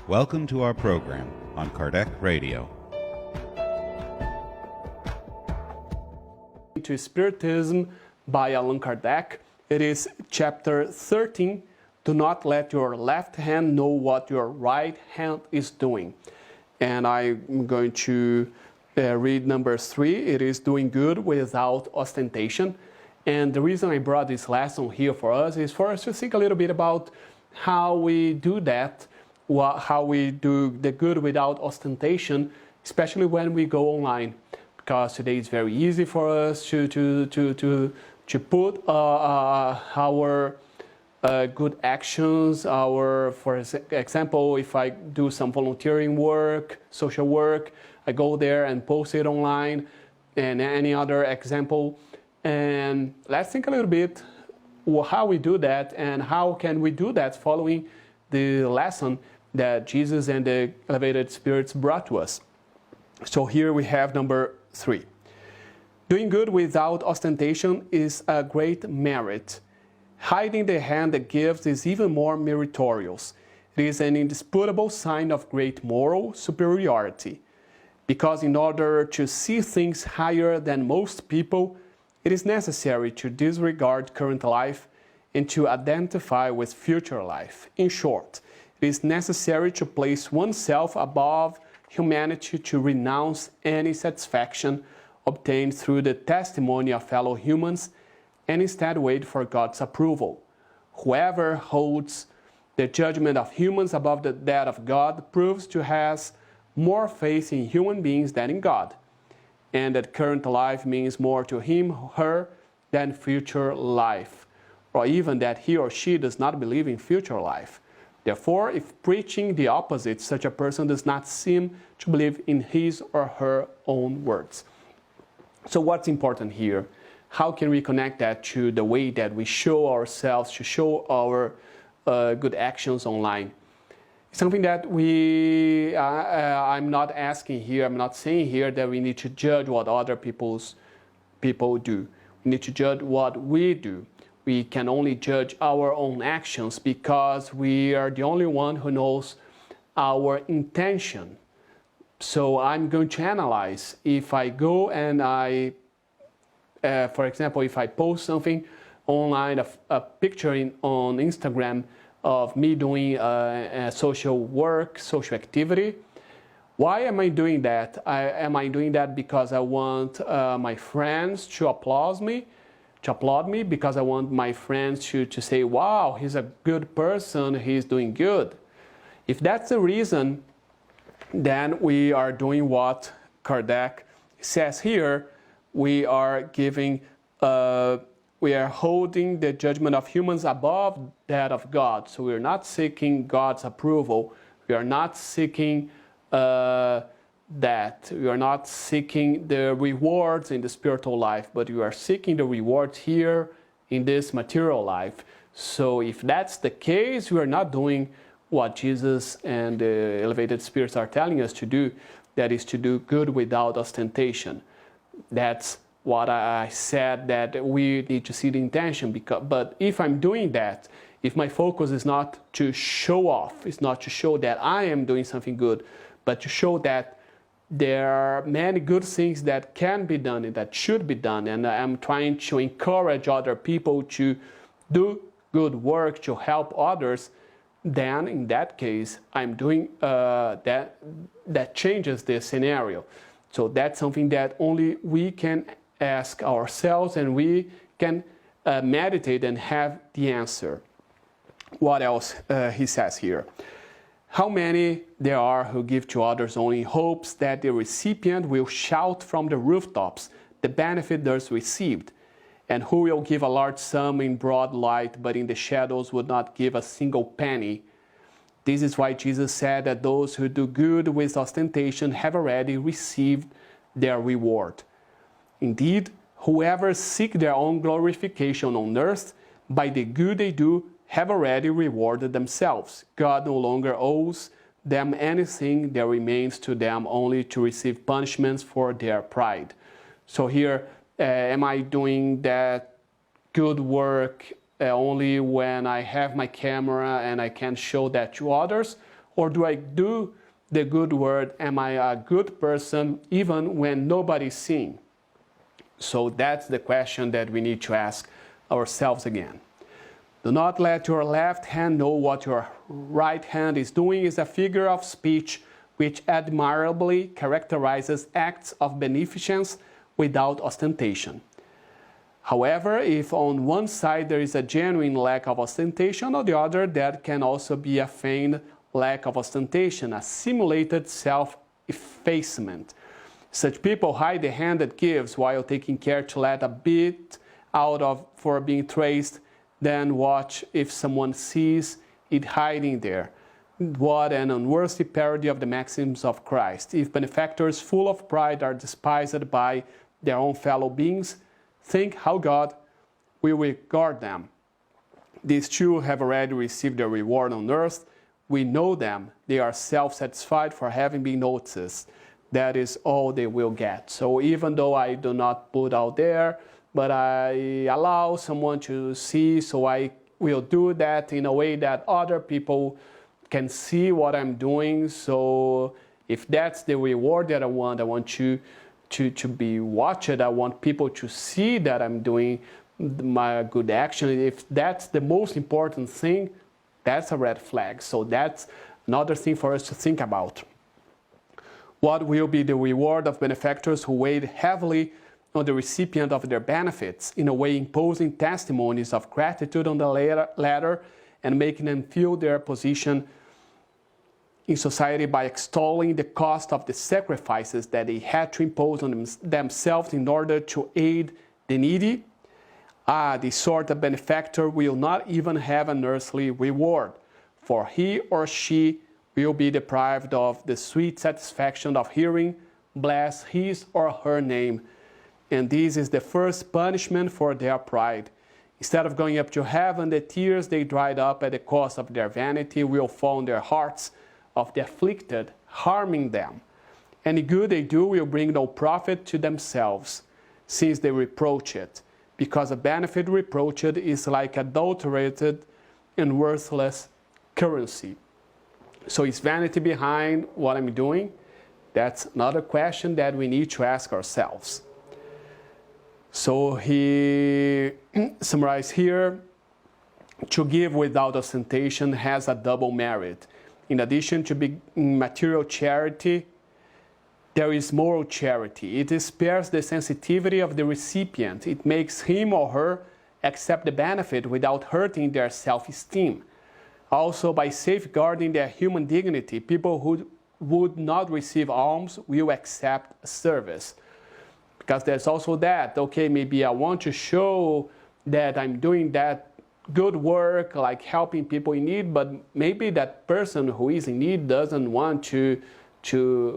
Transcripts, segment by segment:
Welcome to our program on Kardec Radio. To Spiritism by Allan Kardec. It is chapter 13. Do not let your left hand know what your right hand is doing. And I'm going to read number 3. It is doing good without ostentation. And the reason I brought this lesson here for us is for us to think a little bit about how we do that, how we do the good without ostentation, especially when we go online. Because today it's very easy for us to put our good actions, for example, if I do some volunteering work, social work, I go there and post it online, and any other example. And let's think a little bit how we do that and how can we do that following the lesson that Jesus and the elevated spirits brought to us. So here we have number 3. Doing good without ostentation is a great merit. Hiding the hand that gives is even more meritorious. It is an indisputable sign of great moral superiority. Because in order to see things higher than most people, it is necessary to disregard current life and to identify with future life. In short, it is necessary to place oneself above humanity, to renounce any satisfaction obtained through the testimony of fellow humans and instead wait for God's approval. Whoever holds the judgment of humans above that of God proves to have more faith in human beings than in God, and that current life means more to him, her, than future life, or even that he or she does not believe in future life. Therefore, if preaching the opposite, such a person does not seem to believe in his or her own words. So what's important here? How can we connect that to the way that we show ourselves, to show our good actions online? Something that I'm not asking here, I'm not saying here that we need to judge what other people do. We need to judge what we do. We can only judge our own actions because we are the only one who knows our intention. So I'm going to analyze if I go and for example, if I post something online, a picture on Instagram of me doing social work, social activity. Why am I doing that? Am I doing that because I want my friends to applaud me? Because I want my friends to say, wow, he's a good person, he's doing good. If that's the reason, then we are doing what Kardec says here. We are holding the judgment of humans above that of God. So we are not seeking God's approval. We are not seeking that. We are not seeking the rewards in the spiritual life, but we are seeking the rewards here in this material life. So if that's the case, we are not doing what Jesus and the elevated spirits are telling us to do, that is to do good without ostentation. That's what I said, that we need to see the intention. But if I'm doing that, if my focus is not to show off, it's not to show that I am doing something good, but to show that there are many good things that can be done and that should be done, and I'm trying to encourage other people to do good work, to help others, then in that case, I'm doing that changes the scenario. So that's something that only we can ask ourselves, and we can meditate and have the answer. What else he says here? How many there are who give to others only in hopes that the recipient will shout from the rooftops the benefit thus received, and who will give a large sum in broad light, but in the shadows would not give a single penny. This is why Jesus said that those who do good with ostentation have already received their reward. Indeed, whoever seek their own glorification on earth, by the good they do, have already rewarded themselves. God no longer owes them anything. There remains to them only to receive punishments for their pride. So here, am I doing that good work only when I have my camera and I can show that to others? Or do I do the good word? Am I a good person even when nobody's seeing? So that's the question that we need to ask ourselves again. Do not let your left hand know what your right hand is doing is a figure of speech which admirably characterizes acts of beneficence without ostentation. However, if on one side there is a genuine lack of ostentation, on the other there can also be a feigned lack of ostentation, a simulated self-effacement. Such people hide the hand that gives while taking care to let a bit out of for being traced, then watch if someone sees it hiding there. What an unworthy parody of the maxims of Christ. If benefactors full of pride are despised by their own fellow beings, think how God will regard them. These two have already received their reward on earth. We know them. They are self-satisfied for having been noticed. That is all they will get. So even though I do not put out there, but I allow someone to see, so I will do that in a way that other people can see what I'm doing. So if that's the reward that I want you to be watched. I want people to see that I'm doing my good action. If that's the most important thing, that's a red flag. So that's another thing for us to think about. What will be the reward of benefactors who weighed heavily on the recipient of their benefits, in a way imposing testimonies of gratitude on the latter and making them feel their position in society by extolling the cost of the sacrifices that they had to impose on themselves in order to aid the needy? This sort of benefactor will not even have an earthly reward, for he or she will be deprived of the sweet satisfaction of hearing bless his or her name. And this is the first punishment for their pride. Instead of going up to heaven, the tears they dried up at the cost of their vanity will fall on their hearts of the afflicted, harming them. Any good they do will bring no profit to themselves, since they reproach it, because a benefit reproached is like adulterated and worthless currency. So is vanity behind what I'm doing? That's another question that we need to ask ourselves. So he summarized here, to give without ostentation has a double merit. In addition to being material charity, there is moral charity. It spares the sensitivity of the recipient. It makes him or her accept the benefit without hurting their self-esteem. Also, by safeguarding their human dignity, people who would not receive alms will accept service. Because there's also that, okay, maybe I want to show that I'm doing that good work, like helping people in need, but maybe that person who is in need doesn't want to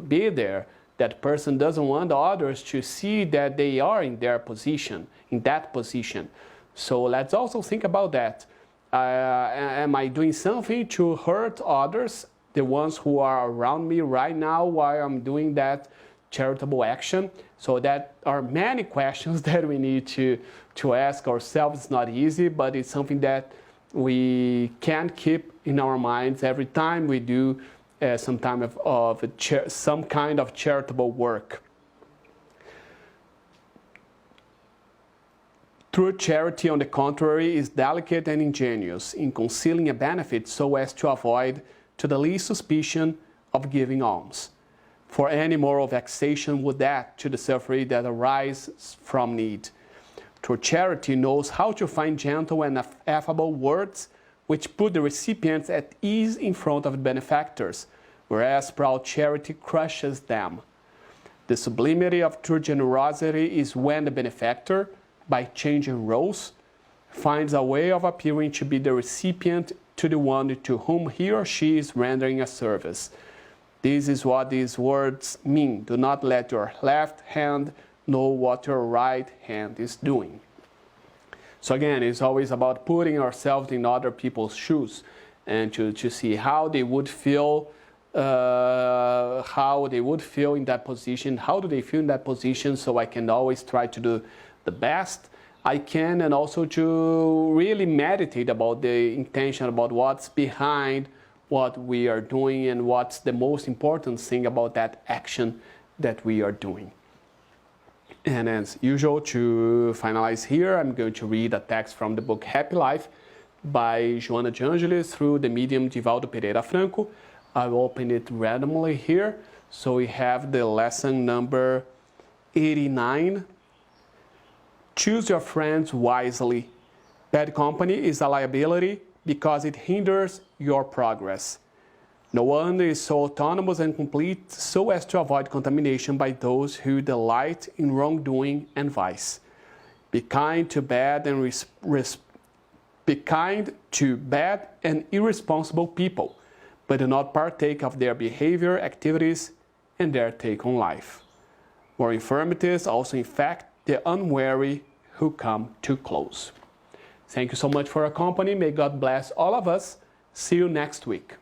be there. That person doesn't want others to see that they are in their position, in that position. So let's also think about that. Am I doing something to hurt others, the ones who are around me right now while I'm doing that charitable action? So that are many questions that we need to ask ourselves. It's not easy, but it's something that we can keep in our minds every time we do some kind of charitable work. True charity, on the contrary, is delicate and ingenious in concealing a benefit so as to avoid to the least suspicion of giving alms. For any moral vexation would add to the suffering that arises from need. True charity knows how to find gentle and affable words which put the recipients at ease in front of the benefactors, whereas proud charity crushes them. The sublimity of true generosity is when the benefactor, by changing roles, finds a way of appearing to be the recipient to the one to whom he or she is rendering a service. This is what these words mean. Do not let your left hand know what your right hand is doing. So again, it's always about putting ourselves in other people's shoes and to see how they would feel in that position. How do they feel in that position? So I can always try to do the best I can, and also to really meditate about the intention, about what's behind what we are doing and what's the most important thing about that action that we are doing. And as usual, to finalize here, I'm going to read a text from the book Happy Life by Joana de Angelis through the medium Divaldo Pereira Franco. I'll open it randomly here. So we have the lesson number 89. Choose your friends wisely. Bad company is a liability because it hinders your progress. No one is so autonomous and complete so as to avoid contamination by those who delight in wrongdoing and vice. Be kind to bad and irresponsible people, but do not partake of their behavior, activities, and their take on life. More infirmities also infect the unwary who come too close. Thank you so much for your company. May God bless all of us. See you next week.